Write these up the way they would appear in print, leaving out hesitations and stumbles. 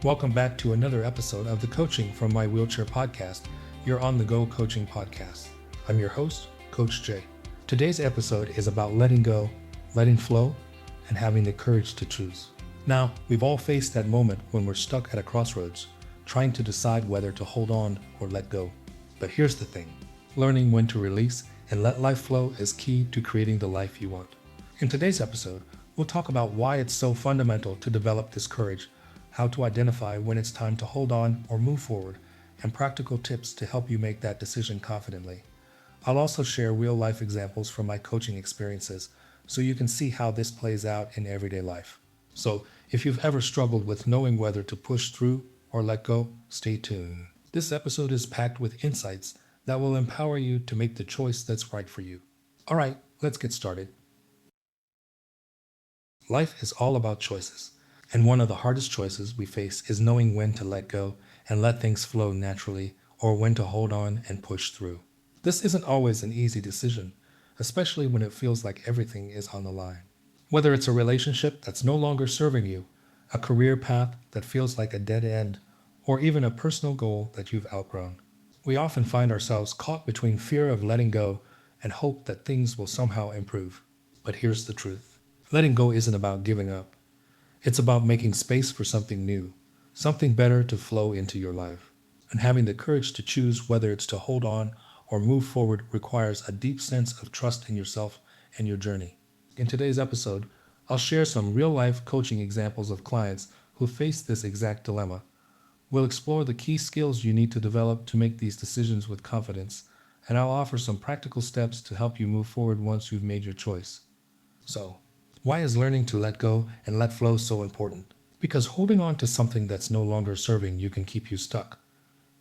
Welcome back to another episode of the Coaching from My Wheelchair podcast, your on the go coaching podcast. I'm your host, Coach Jay. Today's episode is about letting go, letting flow, and having the courage to choose. Now, we've all faced that moment when we're stuck at a crossroads, trying to decide whether to hold on or let go. But here's the thing, learning when to release and let life flow is key to creating the life you want. In today's episode, we'll talk about why it's so fundamental to develop this courage, how to identify when it's time to hold on or move forward, and practical tips to help you make that decision confidently. I'll also share real-life examples from my coaching experiences so you can see how this plays out in everyday life. So, if you've ever struggled with knowing whether to push through or let go, stay tuned. This episode is packed with insights that will empower you to make the choice that's right for you. All right, let's get started. Life is all about choices. And one of the hardest choices we face is knowing when to let go and let things flow naturally, or when to hold on and push through. This isn't always an easy decision, especially when it feels like everything is on the line. Whether it's a relationship that's no longer serving you, a career path that feels like a dead end, or even a personal goal that you've outgrown. We often find ourselves caught between fear of letting go and hope that things will somehow improve. But here's the truth. Letting go isn't about giving up. It's about making space for something new, something better to flow into your life. And having the courage to choose whether it's to hold on or move forward requires a deep sense of trust in yourself and your journey. In today's episode, I'll share some real-life coaching examples of clients who face this exact dilemma. We'll explore the key skills you need to develop to make these decisions with confidence, and I'll offer some practical steps to help you move forward once you've made your choice. So, why is learning to let go and let flow so important? Because holding on to something that's no longer serving you can keep you stuck.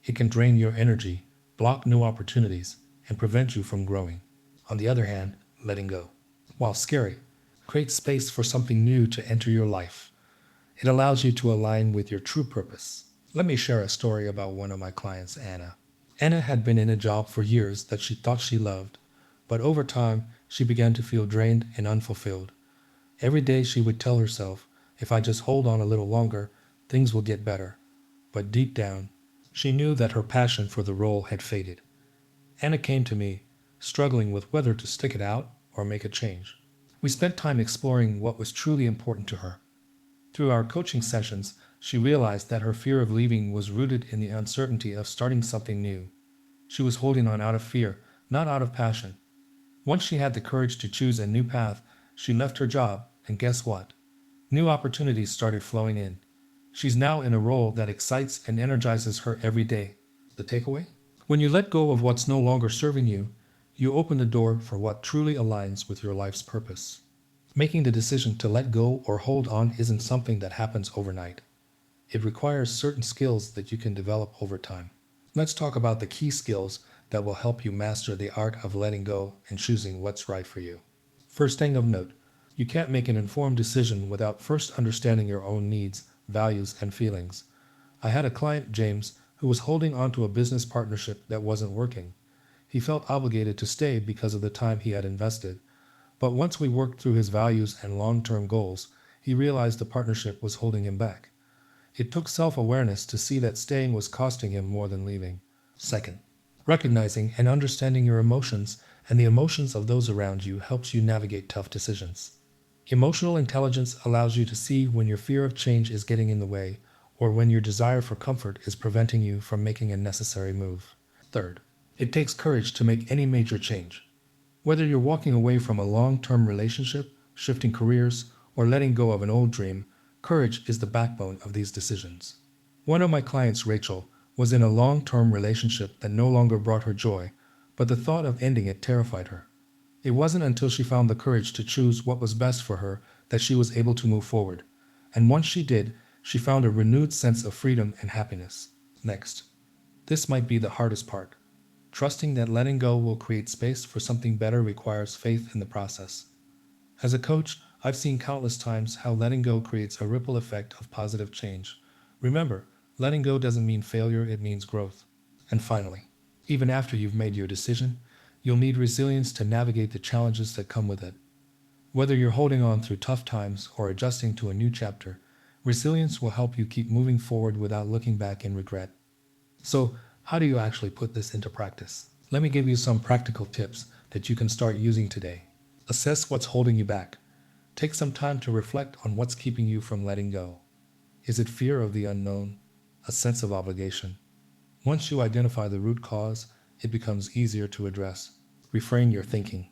It can drain your energy, block new opportunities, and prevent you from growing. On the other hand, letting go, while scary, creates space for something new to enter your life. It allows you to align with your true purpose. Let me share a story about one of my clients, Anna. Anna had been in a job for years that she thought she loved, but over time, she began to feel drained and unfulfilled. Every day she would tell herself, if I just hold on a little longer, things will get better. But deep down, she knew that her passion for the role had faded. Anna came to me, struggling with whether to stick it out or make a change. We spent time exploring what was truly important to her. Through our coaching sessions, she realized that her fear of leaving was rooted in the uncertainty of starting something new. She was holding on out of fear, not out of passion. Once she had the courage to choose a new path, she left her job, and guess what? New opportunities started flowing in. She's now in a role that excites and energizes her every day. The takeaway? When you let go of what's no longer serving you, you open the door for what truly aligns with your life's purpose. Making the decision to let go or hold on isn't something that happens overnight. It requires certain skills that you can develop over time. Let's talk about the key skills that will help you master the art of letting go and choosing what's right for you. First thing of note, you can't make an informed decision without first understanding your own needs, values, and feelings. I had a client, James, who was holding on to a business partnership that wasn't working. He felt obligated to stay because of the time he had invested. But once we worked through his values and long-term goals, he realized the partnership was holding him back. It took self-awareness to see that staying was costing him more than leaving. Second, recognizing and understanding your emotions and the emotions of those around you helps you navigate tough decisions. Emotional intelligence allows you to see when your fear of change is getting in the way, or when your desire for comfort is preventing you from making a necessary move. Third, it takes courage to make any major change. Whether you're walking away from a long-term relationship, shifting careers, or letting go of an old dream, courage is the backbone of these decisions. One of my clients, Rachel, was in a long-term relationship that no longer brought her joy, but the thought of ending it terrified her. It wasn't until she found the courage to choose what was best for her that she was able to move forward. And once she did, she found a renewed sense of freedom and happiness. Next, this might be the hardest part. Trusting that letting go will create space for something better requires faith in the process. As a coach, I've seen countless times how letting go creates a ripple effect of positive change. Remember, letting go doesn't mean failure, it means growth. And finally, even after you've made your decision, you'll need resilience to navigate the challenges that come with it. Whether you're holding on through tough times or adjusting to a new chapter, Resilience will help you keep moving forward without looking back in regret. So, how do you actually put this into practice? Let me give you some practical tips that you can start using today. Assess what's holding you back. Take some time to reflect on what's keeping you from letting go. Is it fear of the unknown? A sense of obligation? Once you identify the root cause, it becomes easier to address. Reframe your thinking.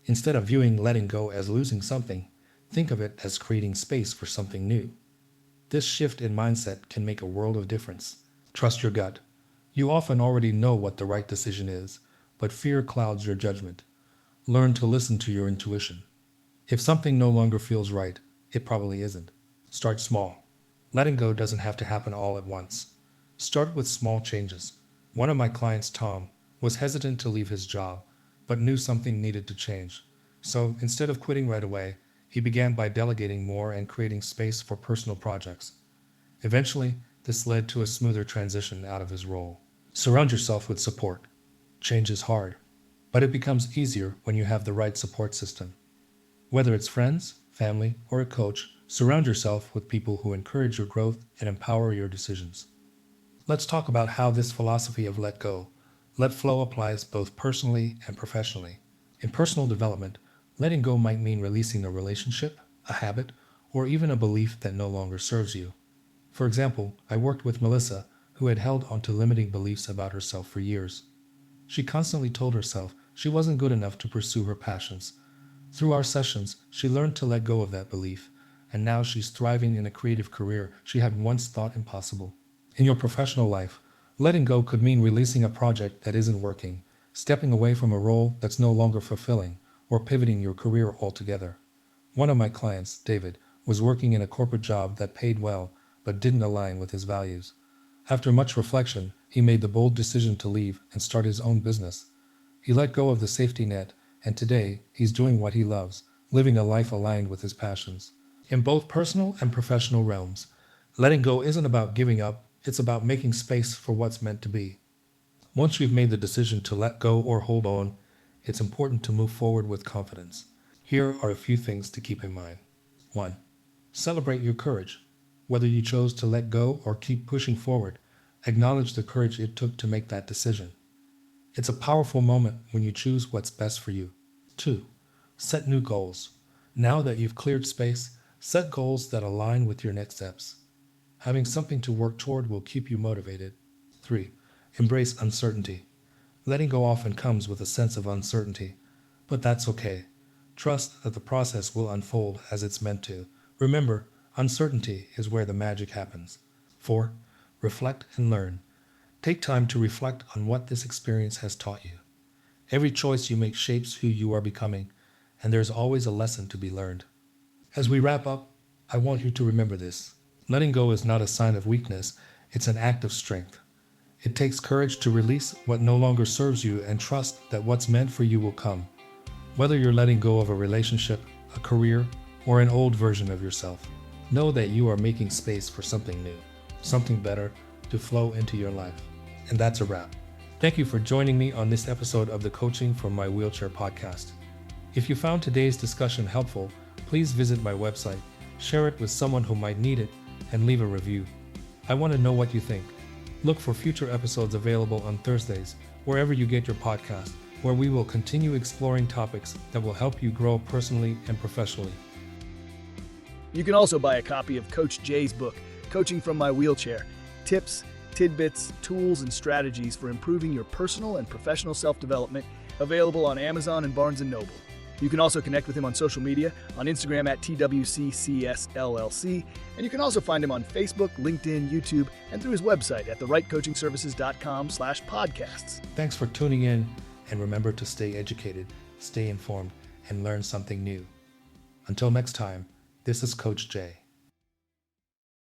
Instead of viewing letting go as losing something, think of it as creating space for something new. This shift in mindset can make a world of difference. Trust your gut. You often already know what the right decision is, but fear clouds your judgment. Learn to listen to your intuition. If something no longer feels right, it probably isn't. Start small. Letting go doesn't have to happen all at once. Start with small changes. One of my clients, Tom, was hesitant to leave his job, but knew something needed to change. So instead of quitting right away, he began by delegating more and creating space for personal projects. Eventually, this led to a smoother transition out of his role. Surround yourself with support. Change is hard, but it becomes easier when you have the right support system. Whether it's friends, family, or a coach, surround yourself with people who encourage your growth and empower your decisions. Let's talk about how this philosophy of let go, let flow applies both personally and professionally. In personal development, letting go might mean releasing a relationship, a habit, or even a belief that no longer serves you. For example, I worked with Melissa, who had held onto limiting beliefs about herself for years. She constantly told herself she wasn't good enough to pursue her passions. Through our sessions, she learned to let go of that belief, and now she's thriving in a creative career she had once thought impossible. In your professional life, letting go could mean releasing a project that isn't working, stepping away from a role that's no longer fulfilling, or pivoting your career altogether. One of my clients, David, was working in a corporate job that paid well but didn't align with his values. After much reflection, he made the bold decision to leave and start his own business. He let go of the safety net, and today he's doing what he loves, living a life aligned with his passions. In both personal and professional realms, letting go isn't about giving up, it's about making space for what's meant to be. Once you've made the decision to let go or hold on, it's important to move forward with confidence. Here are a few things to keep in mind. 1. Celebrate your courage. Whether you chose to let go or keep pushing forward, acknowledge the courage it took to make that decision. It's a powerful moment when you choose what's best for you. 2. Set new goals. Now that you've cleared space, set goals that align with your next steps. Having something to work toward will keep you motivated. 3. Embrace uncertainty. Letting go often comes with a sense of uncertainty, but that's okay. Trust that the process will unfold as it's meant to. Remember, uncertainty is where the magic happens. 4. Reflect and learn. Take time to reflect on what this experience has taught you. Every choice you make shapes who you are becoming, and there's always a lesson to be learned. As we wrap up, I want you to remember this. Letting go is not a sign of weakness, it's an act of strength. It takes courage to release what no longer serves you and trust that what's meant for you will come. Whether you're letting go of a relationship, a career, or an old version of yourself, know that you are making space for something new, something better to flow into your life. And that's a wrap. Thank you for joining me on this episode of the Coaching from My Wheelchair podcast. If you found today's discussion helpful, please visit my website, share it with someone who might need it, and leave a review. I want to know what you think. Look for future episodes available on Thursdays, wherever you get your podcast, where we will continue exploring topics that will help you grow personally and professionally. You can also buy a copy of Coach Jay's book, Coaching from My Wheelchair: Tips, Tidbits, Tools, and Strategies for Improving Your Personal and Professional Self-Development, available on Amazon and Barnes & Noble. You can also connect with him on social media, on Instagram at TWCCSLLC, and you can also find him on Facebook, LinkedIn, YouTube, and through his website at therightcoachingservices.com/podcasts. Thanks for tuning in, and remember to stay educated, stay informed, and learn something new. Until next time, this is Coach Jay.